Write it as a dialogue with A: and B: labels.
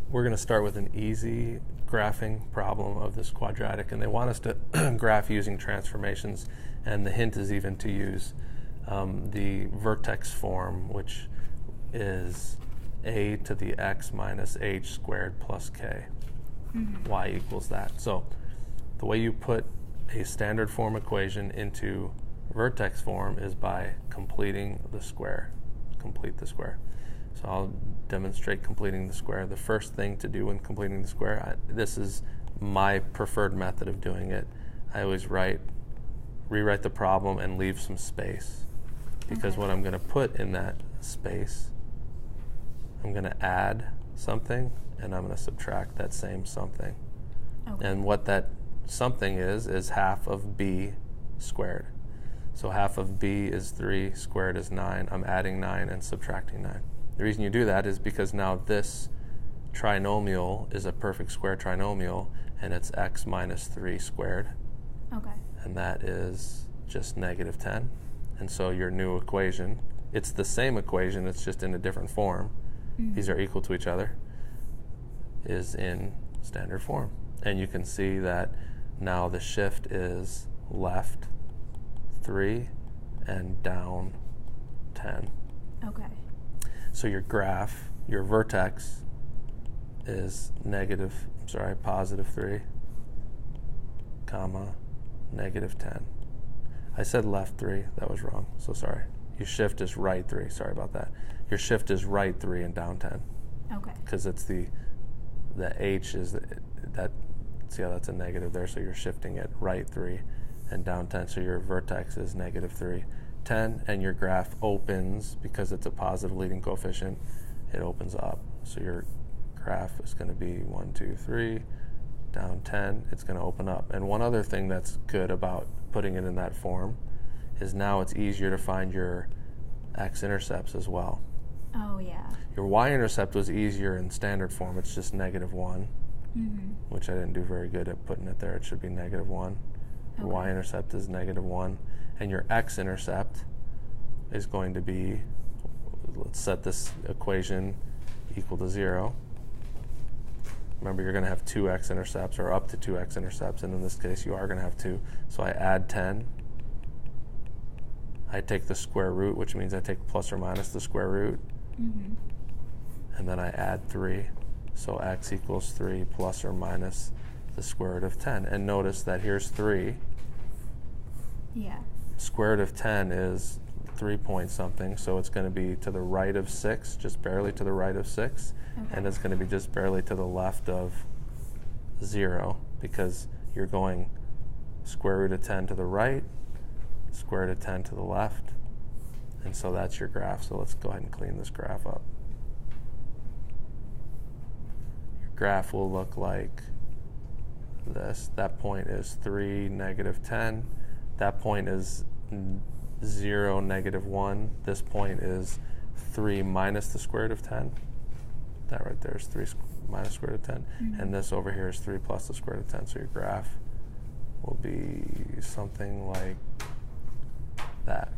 A: we're going to start with an easy graphing problem of this quadratic, and they want us to graph using transformations, and the hint is even to use the vertex form, which is a to the x minus h squared plus k. Y equals that. So the way you put a standard form equation into vertex form is by completing the square. Complete the square. So I'll demonstrate completing the square. The first thing to do when completing the square, this is my preferred method of doing it. I always rewrite the problem and leave some space, because what I'm going to put in that space, I'm going to add something and I'm going to subtract that same something. And what that something is half of b squared. So half of b is 3, squared is 9. I'm adding 9 and subtracting 9. The reason you do that is because now this trinomial is a perfect square trinomial, and it's x minus 3 squared. And that is just negative 10. And so your new equation, it's the same equation, it's just in a different form. These are equal to each other, is in standard form. And you can see that now the shift is left 3 and down 10. So your graph, your vertex is positive 3, comma, negative 10. I said left 3, that was wrong, so sorry. Your shift is right 3, sorry about that. Your shift is right 3 and down 10. Because it's the h is that, see how that's a negative there, so you're shifting it right 3 and down 10, so your vertex is negative 3, 10, and your graph opens, because it's a positive leading coefficient, it opens up. So your graph is going to be 1, 2, 3, down 10, it's going to open up. And one other thing that's good about putting it in that form is now it's easier to find your x-intercepts as well. Your y-intercept was easier in standard form, it's just negative 1, which I didn't do very good at putting it there. It should be negative 1. Your y-intercept is negative 1, and your x-intercept is going to be, let's set this equation equal to 0. Remember, you're going to have 2 x-intercepts, or up to 2 x-intercepts, and in this case you are going to have 2. So I add 10. I take the square root, which means I take plus or minus the square root, and then I add 3. So x equals 3 plus or minus the square root of 10. And notice that here's 3. Square root of 10 is 3 point something, so it's going to be to the right of 6, just barely to the right of 6, and it's going to be just barely to the left of 0, because you're going square root of 10 to the right, square root of 10 to the left, and so that's your graph. So let's go ahead and clean this graph up. Your graph will look like this. That point is 3, negative 10. That point is 0, negative 1. This point is 3 minus the square root of 10. That right there is 3 minus square root of 10. And this over here is 3 plus the square root of 10. So your graph will be something like that.